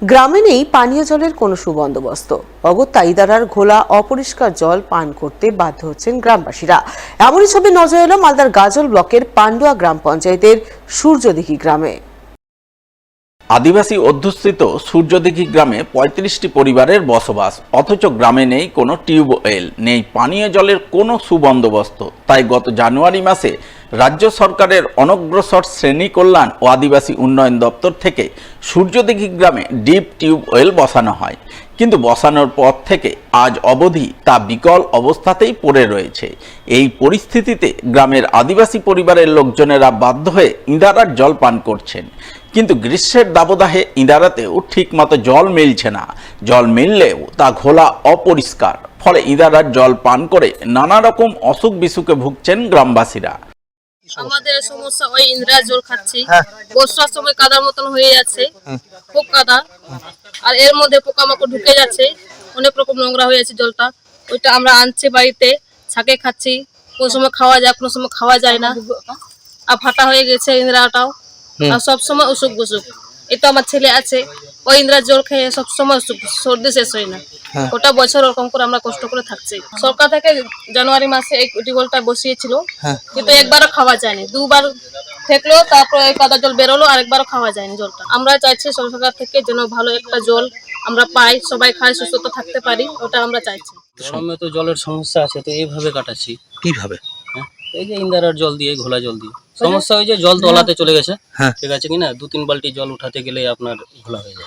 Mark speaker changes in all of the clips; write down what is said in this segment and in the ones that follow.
Speaker 1: গ্রামে নেই পানীয় জলের কোনো সুবন্দোবস্ত। অগত্যা ইদারার ঘোলা অপরিষ্কার জল পান করতে বাধ্য হচ্ছেন গ্রামবাসীরা। এমনই ছবি নজরে এলো মালদার গাজল ব্লকের পান্ডুয়া গ্রাম পঞ্চায়েতের সূর্যদিঘি গ্রামে।
Speaker 2: আদিবাসী অধ্যুষিত সূর্যদিঘি গ্রামে ৩৫টি পরিবারের বসবাস, অথচ গ্রামে নেই কোনো টিউবওয়েল, নেই পানীয় জলের কোনো সুবন্দোবস্ত। তাই গত জানুয়ারি মাসে রাজ্য সরকারের অনগ্রসর শ্রেণী কল্যাণ ও আদিবাসী উন্নয়ন দপ্তর থেকে সূর্যদিঘি গ্রামে ডিপ টিউবওয়েল বসানো হয়, কিন্তু বসানোর পর থেকে আজ অবধি তা বিকল অবস্থাতেই পড়ে রয়েছে। এই পরিস্থিতিতে গ্রামের আদিবাসী পরিবারের লোকজনেরা বাধ্য হয়ে ইঁদারার জল পান করছেন, কিন্তু গ্রীষ্মের দাবদাহে ইঁদারাতেও ঠিকমতো জল মিলছে না। জল মিললেও তা ঘোলা অপরিষ্কার, ফলে ইঁদারার জল পান করে নানা রকম অসুখ বিসুখে ভুগছেন গ্রামবাসীরা।
Speaker 3: আমাদের সমস্যা ওই ইন্দ্রার জল খাচ্ছি, বর্ষার সময় কাদার মতন হয়ে যাচ্ছে, খুব কাদা, আর এর মধ্যে পোকামাকড় ঢুকে যাচ্ছে, অনেক রকম নোংরা হয়ে যাচ্ছে জলটা। ওইটা আমরা আনছি বাড়িতে, ছাকে খাচ্ছি, কোন সময় খাওয়া যায় কোনো সময় খাওয়া যায় না, আর ফাটা হয়ে গেছে ইন্দ্রাটাও, আর সবসময় অসুখ বসুখ। এই তো আমার ছেলে আছে, ওই ইন্দ্রার জল খেয়ে সবসময় অসুখ, সর্দি শেষ হয় না। ওটা বছর ওরকম করে আমরা কষ্ট করে থাকছি। সরকার থেকে জানুয়ারি মাসে এই টিউবওয়েলটা বসিয়েছিল, কিন্তু একবারও খাওয়া যায়নি। দুবার ফেকলো, তারপর এই কাদা জল বেরোলো, আরেকবারও খাওয়া যায়নি জলটা। আমরা চাইছি সরকার থেকে যেন ভালো একটা জল আমরা পাই, সবাই খাই, সুস্থ থাকতে পারি, ওটা আমরা চাইছি।
Speaker 4: গ্রামে তো জলের সমস্যা আছে, তো এইভাবে কাটাচ্ছি।
Speaker 5: কিভাবে?
Speaker 4: এই যে ইন্দারার জল দিয়ে, ঘোলা জল দিয়ে। সমস্যা ওই যে জল তলাতে চলে গেছে, ঠিক আছে কিনা, 2-3 বালতি জল উঠাতে গেলে আপনার ঘোলা হয়ে যায়।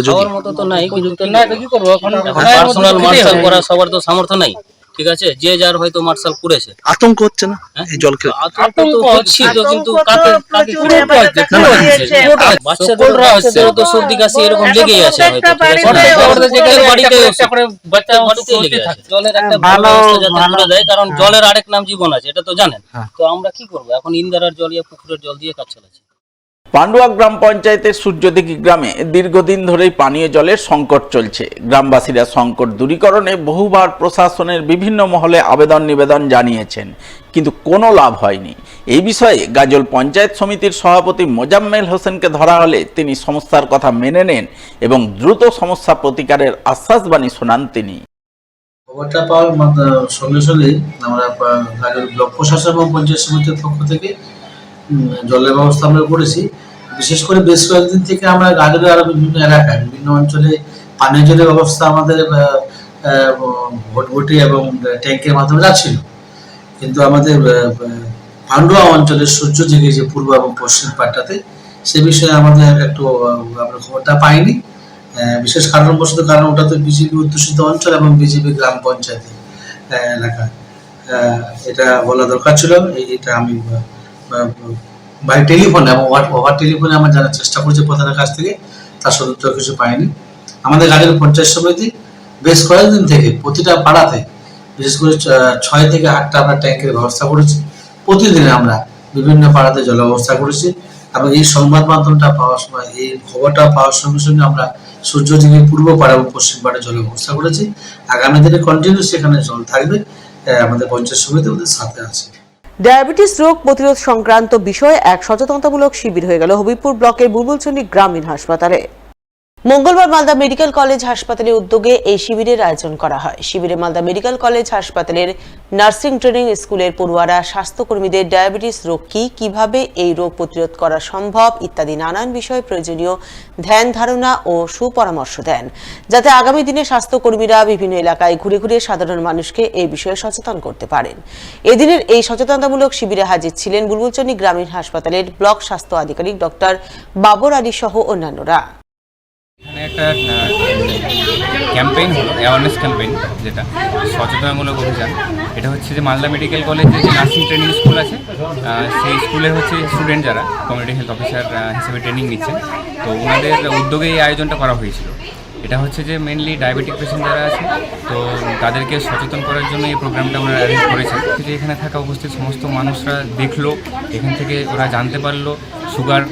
Speaker 4: খাওয়ার মতো তো নাই, কিন্তু কি করবো এখন, পার্সোনাল মার্শাল করা সবার তো সামর্থ্য নাই, ঠিক আছে, যে যার হয়তো মার্শাল করেছে।
Speaker 5: আতঙ্ক হচ্ছে না এই জলকে?
Speaker 4: আতঙ্ক তো হচ্ছে, কিন্তু কাকে কাকে বাচ্চাদেররা হচ্ছে তো সর্দি কাশি এরকম লেগেই আছে হয়তো, ঠিক আছে, বাড়িতে বাড়িতেই লেগে আছে। জলের একটা ভালো ব্যবস্থা যাতে করে দেয়, কারণ জলের আরেক নাম জীবন আছে, এটা তো জানেন। তো আমরা কি করবো এখন, ইন্দারার জল ইয়া পুকুরের জল দিয়ে কাজ চালাচ্ছি।
Speaker 2: পান্ডুয়া গ্রাম পঞ্চায়েতের সূর্যদিঘি গ্রামে দীর্ঘদিন ধরেই পানীয় জলের সংকট চলছে। গ্রামবাসীরা সংকট দূরীকরণে বহুবার প্রশাসনের বিভিন্ন মহলে আবেদন নিবেদন জানিয়েছেন, কিন্তু কোনো লাভ হয়নি। এই বিষয়ে গাজল পঞ্চায়েত সমিতির সভাপতি মোজাম্মেল হোসেনকে ধরা হলে তিনি সমস্যার কথা মেনে নেন এবং দ্রুত সমস্যা প্রতিকারের আশ্বাসবাণী শোনান তিনি।
Speaker 6: খবরটা পাওয়ার সঙ্গে সঙ্গে আমরা গাজল ব্লক প্রশাসন এবং পঞ্চায়েত সমিতির পক্ষ থেকে জলের ব্যবস্থা আমরা করেছি। বিশেষ করে বেশ কয়েকদিন থেকে আমরা গাজলের আরো বিভিন্ন এলাকায় বিভিন্ন অঞ্চলে পানীয় জলের ব্যবস্থা আমাদের ভোটভুটি এবং ট্যাঙ্কের মাধ্যমে যাচ্ছিল, কিন্তু আমাদের পান্ডুয়া অঞ্চলের সূর্যদিঘি যে পূর্ব এবং পশ্চিম পাটটাতে সে বিষয়ে আমাদের একটু আমরা খবরটা পাইনি। বিশেষ কারণবশত, কারণ ওটা তো বিজেপি অধ্যুষিত অঞ্চল এবং বিজেপি গ্রাম পঞ্চায়েতের এলাকা, এটা বলা দরকার ছিল। এটা আমি বাই টেলিফোনে এবং ওভার টেলিফোনে আমরা জানার চেষ্টা করছি প্রধানের কাছ থেকে, তার সদুত্তর কিছু পাইনি। আমাদের গাজল পঞ্চায়েত সমিতি বেশ কয়েকদিন থেকে প্রতিটা পাড়াতে বিশেষ করে 6 থেকে 8টা আমরা ট্যাঙ্কের ব্যবস্থা করেছি। প্রতিদিন আমরা বিভিন্ন পাড়াতে জল ব্যবস্থা করেছি, এবং এই সংবাদ মাধ্যমটা পাওয়ার সময়, এই খবরটা পাওয়ার সঙ্গে সঙ্গে আমরা সূর্যদিঘির পূর্ব পাড়া এবং পশ্চিম পাড়ে জলের ব্যবস্থা করেছি। আগামী দিনে কন্টিনিউ সেখানে জল থাকবে, আমাদের পঞ্চায়েত সমিতি আমাদের সাথে আছে।
Speaker 1: ডায়াবেটিস রোগ প্রতিরোধ সংক্রান্ত বিষয়ে এক সচেতনতামূলক শিবির হয়ে গেল হবিবপুর ব্লকের বুলবুলচন্ডী গ্রামীণ হাসপাতালে। মঙ্গলবার মালদা মেডিকেল কলেজ হাসপাতালের উদ্যোগে এই শিবিরের আয়োজন করা হয়। শিবিরে মালদা মেডিকেল কলেজ হাসপাতালের নার্সিং ট্রেনিং স্কুলের পড়ুয়ারা স্বাস্থ্যকর্মীদের ডায়াবেটিস রোগ কি, কিভাবে এই রোগ প্রতিরোধ করা সম্ভব ইত্যাদি নানান বিষয়ে প্রয়োজনীয় ধ্যান ধারণা ও সুপরামর্শ দেন, যাতে আগামী দিনে স্বাস্থ্যকর্মীরা বিভিন্ন এলাকায় ঘুরে ঘুরে সাধারণ মানুষকে এই বিষয়ে সচেতন করতে পারেন। এদিনের এই সচেতনতামূলক শিবিরে হাজির ছিলেন বুলবুলচন্ডী গ্রামীণ হাসপাতালের ব্লক স্বাস্থ্য আধিকারিক ডক্টর বাবর আলী সহ অন্যান্যরা।
Speaker 7: এখানে একটা ক্যাম্পেইন হলো, অ্যাওয়ারনেস ক্যাম্পেইন, যেটা সচেতনমূলক অভিযান। এটা হচ্ছে যে মালদা মেডিকেল কলেজে যে নার্সিং ট্রেনিং স্কুল আছে, সেই স্কুলের হচ্ছে স্টুডেন্ট যারা কমিউনিটি হেলথ অফিসার হিসেবে ট্রেনিং নিচ্ছেন, তো ওনাদের উদ্যোগে এই আয়োজনটা করা হয়েছিল। এটা হচ্ছে যে মেনলি ডায়াবেটিক পেশেন্ট যারা আছে, তো তাদেরকে সচেতন করার জন্য এই প্রোগ্রামটা ওনারা অ্যারেঞ্জ করেছেন। যে এখানে থাকা উপস্থিত সমস্ত মানুষরা দেখলো, এখান থেকে ওরা জানতে পারলো সুগার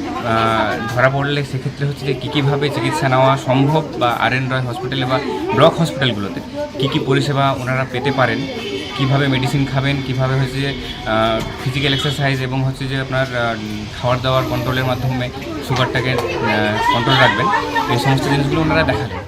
Speaker 7: ধরা পড়লে সেক্ষেত্রে হচ্ছে যে কীভাবে চিকিৎসা নেওয়া সম্ভব, বা RN রয় হসপিটালে বা ব্লক হসপিটালগুলোতে কী পরিষেবা ওনারা পেতে পারেন, কীভাবে মেডিসিন খাবেন, কীভাবে হচ্ছে যে ফিজিক্যাল এক্সারসাইজ এবং হচ্ছে যে আপনার খাওয়ার দাওয়ার কন্ট্রোলের মাধ্যমে সুগারটাকে কন্ট্রোল রাখবেন, এই সমস্ত জিনিসগুলো ওনারা দেখাবেন।